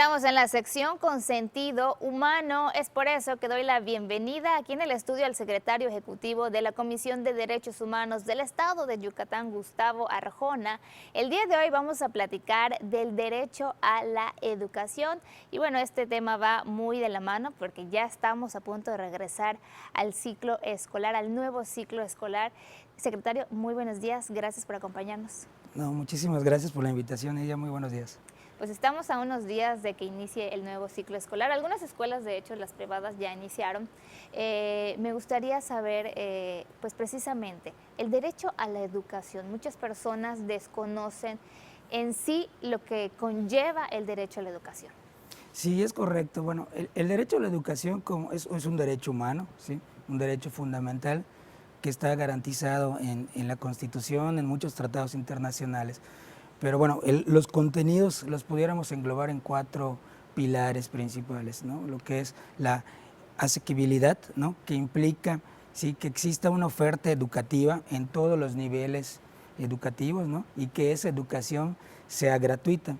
Estamos en la sección con sentido humano. Es por eso que doy la bienvenida aquí en el estudio al secretario ejecutivo de la Comisión de Derechos Humanos del Estado de Yucatán, Gustavo Arjona. El día de hoy vamos a platicar del derecho a la educación. Y bueno, este tema va muy de la mano porque ya estamos a punto de regresar al ciclo escolar, al nuevo ciclo escolar. Secretario, muy buenos días. Gracias por acompañarnos. No, muchísimas gracias por la invitación, ella. Muy buenos días. Pues estamos a unos días de que inicie el nuevo ciclo escolar. Algunas escuelas, de hecho, las privadas ya iniciaron. Me gustaría saber, pues precisamente, el derecho a la educación. Muchas personas desconocen en sí lo que conlleva el derecho a la educación. Sí, es correcto. Bueno, el derecho a la educación es un derecho humano, ¿sí? Un derecho fundamental que está garantizado en la Constitución, en muchos tratados internacionales. Pero bueno, los contenidos los pudiéramos englobar en 4 pilares principales, ¿no? Lo que es la asequibilidad, ¿no? Que implica, sí, que exista una oferta educativa en todos los niveles educativos, ¿no? Y que esa educación sea gratuita.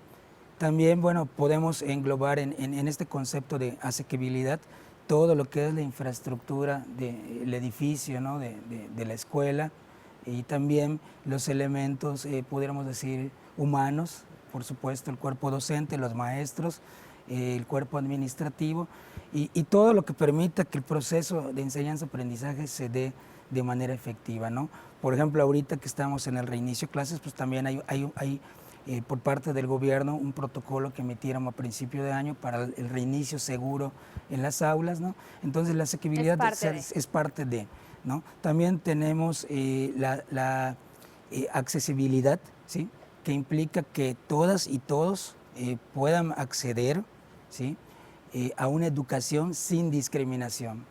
También, bueno, podemos englobar en este concepto de asequibilidad todo lo que es la infraestructura del edificio, ¿no? de la escuela, y también los elementos, pudiéramos decir, humanos, por supuesto, el cuerpo docente, los maestros, el cuerpo administrativo y todo lo que permita que el proceso de enseñanza-aprendizaje se dé de manera efectiva, ¿no? Por ejemplo, ahorita que estamos en el reinicio de clases, pues también hay por parte del gobierno un protocolo que emitieron a principio de año para el reinicio seguro en las aulas, ¿no? Entonces la asequibilidad es parte de, ¿no? También tenemos la accesibilidad, ¿sí? Que implica que todas y todos puedan acceder, ¿sí? A una educación sin discriminación,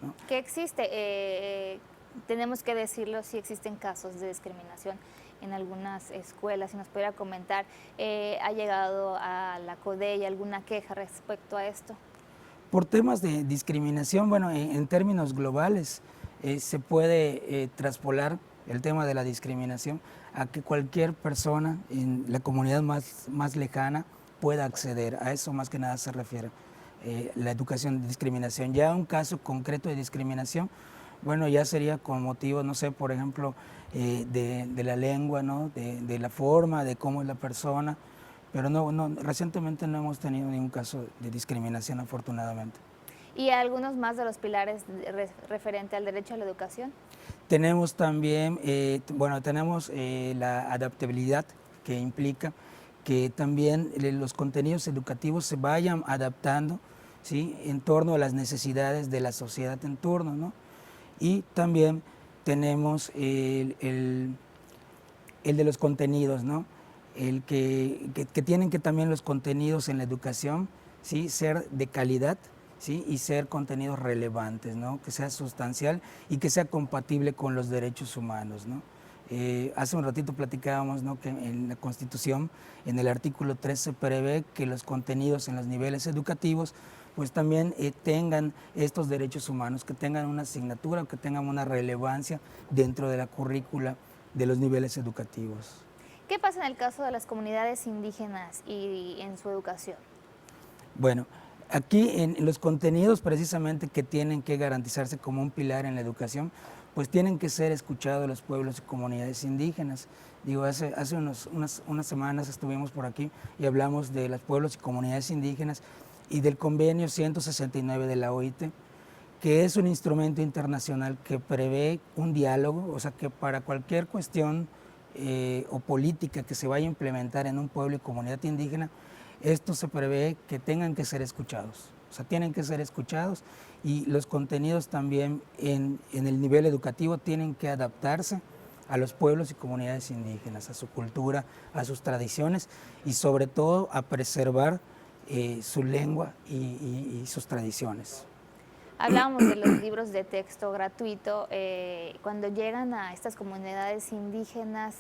¿no? ¿Qué existe? Tenemos que decirlo si existen casos de discriminación en algunas escuelas. Si nos pudiera comentar, ¿ha llegado a la CODEI alguna queja respecto a esto? Por temas de discriminación, bueno, en términos globales, se puede traspolar el tema de la discriminación a que cualquier persona en la comunidad más lejana pueda acceder. A eso más que nada se refiere la educación de discriminación. Ya un caso concreto de discriminación, bueno, ya sería con motivo, no sé, por ejemplo, de la lengua, ¿no? De la forma, de cómo es la persona. Pero recientemente no hemos tenido ningún caso de discriminación, afortunadamente. ¿Y algunos más de los pilares referente al derecho a la educación? Tenemos también, tenemos la adaptabilidad, que implica que también los contenidos educativos se vayan adaptando, ¿sí? En torno a las necesidades de la sociedad en turno, ¿no? Y también tenemos el de los contenidos, ¿no? El que tienen que también los contenidos en la educación, ¿sí? Ser de calidad, ¿sí? Y ser contenidos relevantes, ¿no? Que sea sustancial y que sea compatible con los derechos humanos, ¿no? Hace un ratito platicábamos, ¿no? Que en la Constitución, en el artículo 3, se prevé que los contenidos en los niveles educativos pues también tengan estos derechos humanos, que tengan una asignatura, que tengan una relevancia dentro de la currícula de los niveles educativos. ¿Qué pasa en el caso de las comunidades indígenas y en su educación? Bueno, aquí en los contenidos precisamente que tienen que garantizarse como un pilar en la educación, pues tienen que ser escuchados los pueblos y comunidades indígenas. Digo, hace unas semanas estuvimos por aquí y hablamos de los pueblos y comunidades indígenas y del convenio 169 de la OIT, que es un instrumento internacional que prevé un diálogo, o sea que para cualquier cuestión o política que se vaya a implementar en un pueblo y comunidad indígena, esto se prevé que tengan que ser escuchados, o sea, tienen que ser escuchados y los contenidos también en el nivel educativo tienen que adaptarse a los pueblos y comunidades indígenas, a su cultura, a sus tradiciones y sobre todo a preservar su lengua y sus tradiciones. Hablábamos de los libros de texto gratuito. Cuando llegan a estas comunidades indígenas,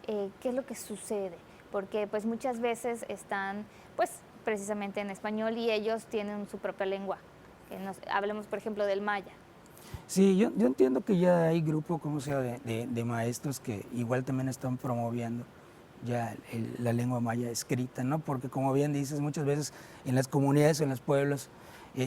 ¿qué es lo que sucede? Porque pues muchas veces están pues precisamente en español y ellos tienen su propia lengua. Hablemos por ejemplo del maya. Sí, yo entiendo que ya hay grupo, como sea, de maestros que igual también están promoviendo ya la lengua maya escrita, ¿no? Porque como bien dices, muchas veces en las comunidades, en los pueblos,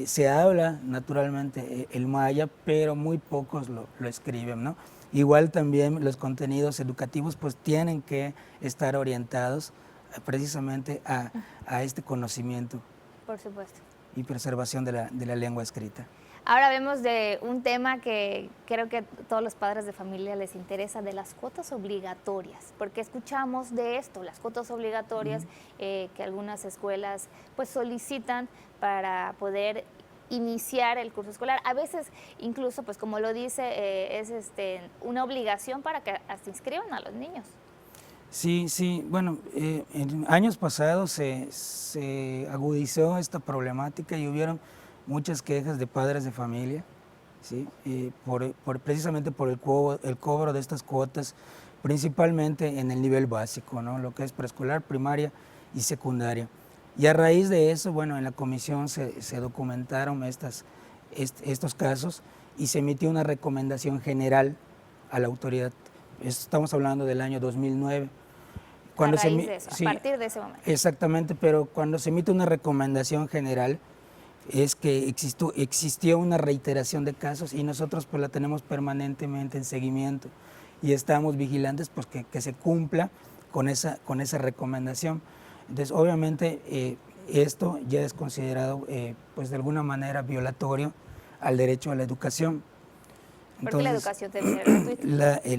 se habla naturalmente el maya, pero muy pocos lo escriben, ¿no? Igual también los contenidos educativos pues tienen que estar orientados precisamente a este conocimiento. Por supuesto. Y preservación de la lengua escrita. Ahora vemos de un tema que creo que a todos los padres de familia les interesa, de las cuotas obligatorias, porque escuchamos de esto, las cuotas obligatorias que algunas escuelas pues solicitan para poder iniciar el curso escolar. A veces incluso, pues como lo dice, es una obligación para que hasta inscriban a los niños. Sí, sí, bueno, en años pasados se agudizó esta problemática y hubieron muchas quejas de padres de familia, ¿sí? Precisamente por el cobro de estas cuotas, principalmente en el nivel básico, ¿no? Lo que es preescolar, primaria y secundaria. Y a raíz de eso, bueno, en la comisión se documentaron estos casos y se emitió una recomendación general a la autoridad. Estamos hablando del año 2009. A raíz de eso, a partir de ese momento. Exactamente, pero cuando se emite una recomendación general es que existió una reiteración de casos y nosotros pues la tenemos permanentemente en seguimiento y estamos vigilantes pues que se cumpla con esa recomendación. Entonces obviamente esto ya es considerado pues de alguna manera violatorio al derecho a la educación. ¿Por qué la educación debe ser gratuita?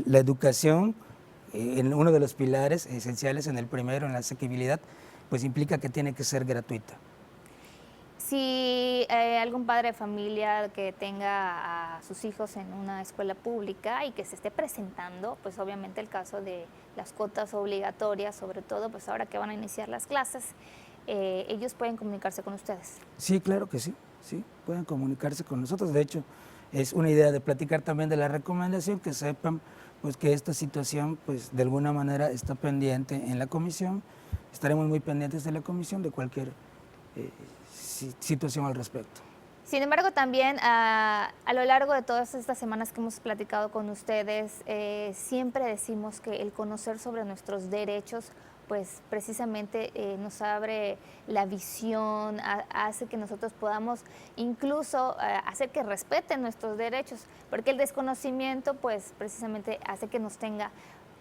La educación, en uno de los pilares esenciales, en el primero, en la asequibilidad, pues implica que tiene que ser gratuita. Si algún padre de familia que tenga a sus hijos en una escuela pública y que se esté presentando, pues obviamente el caso de las cuotas obligatorias, sobre todo pues ahora que van a iniciar las clases, ellos pueden comunicarse con ustedes. Sí, claro que sí, pueden comunicarse con nosotros. De hecho, es una idea de platicar también de la recomendación, que sepan pues que esta situación pues de alguna manera está pendiente en la comisión. Estaremos muy pendientes de la comisión de cualquier situación al respecto. Sin embargo, también a lo largo de todas estas semanas que hemos platicado con ustedes, siempre decimos que el conocer sobre nuestros derechos pues precisamente nos abre la visión, hace que nosotros podamos incluso hacer que respeten nuestros derechos, porque el desconocimiento pues precisamente hace que nos tenga,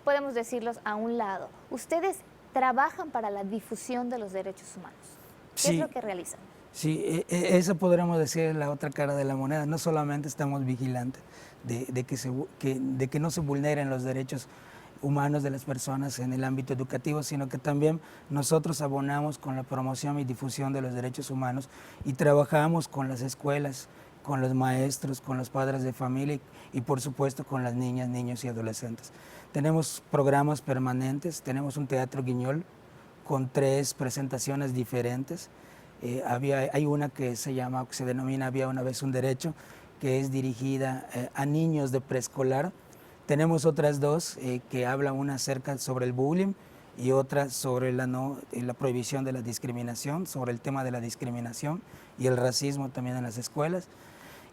podemos decirlos, a un lado. Ustedes trabajan para la difusión de los derechos humanos. ¿Qué es lo que realizan? Sí, esa podríamos decir la otra cara de la moneda. No solamente estamos vigilantes de que no se vulneren los derechos humanos de las personas en el ámbito educativo, sino que también nosotros abonamos con la promoción y difusión de los derechos humanos y trabajamos con las escuelas, con los maestros, con los padres de familia y por supuesto con las niñas, niños y adolescentes. Tenemos programas permanentes, tenemos un teatro Guiñol con 3 presentaciones diferentes. Hay una que se denomina Había una vez un derecho, que es dirigida a niños de preescolar. Tenemos otras 2 que hablan, una acerca sobre el bullying y otra sobre la prohibición de la discriminación, sobre el tema de la discriminación y el racismo también en las escuelas.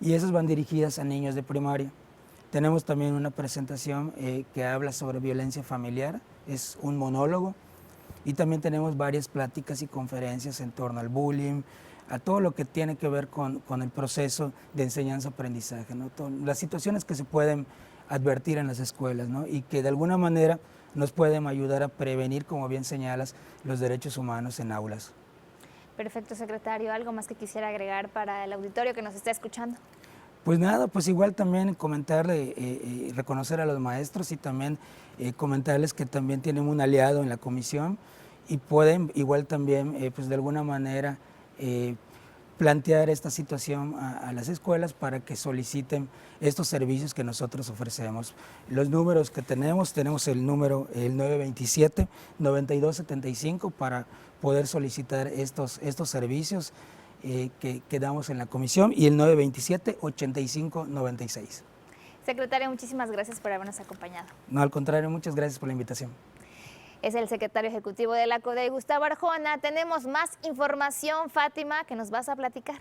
Y esas van dirigidas a niños de primaria. Tenemos también una presentación que habla sobre violencia familiar, es un monólogo. Y también tenemos varias pláticas y conferencias en torno al bullying, a todo lo que tiene que ver con el proceso de enseñanza-aprendizaje, ¿no? Las situaciones que se pueden advertir en las escuelas, ¿no? Y que de alguna manera nos pueden ayudar a prevenir, como bien señalas, los derechos humanos en aulas. Perfecto, secretario. ¿Algo más que quisiera agregar para el auditorio que nos está escuchando? Pues nada, pues igual también comentarle, reconocer a los maestros y también comentarles que también tienen un aliado en la comisión y pueden igual también pues de alguna manera plantear esta situación a las escuelas para que soliciten estos servicios que nosotros ofrecemos. Los números que tenemos el número el 927-9275 para poder solicitar estos servicios que damos en la comisión y el 927-8596. Secretario, muchísimas gracias por habernos acompañado. No, al contrario, muchas gracias por la invitación. Es el secretario ejecutivo de la CODEI, Gustavo Arjona. Tenemos más información, Fátima, que nos vas a platicar.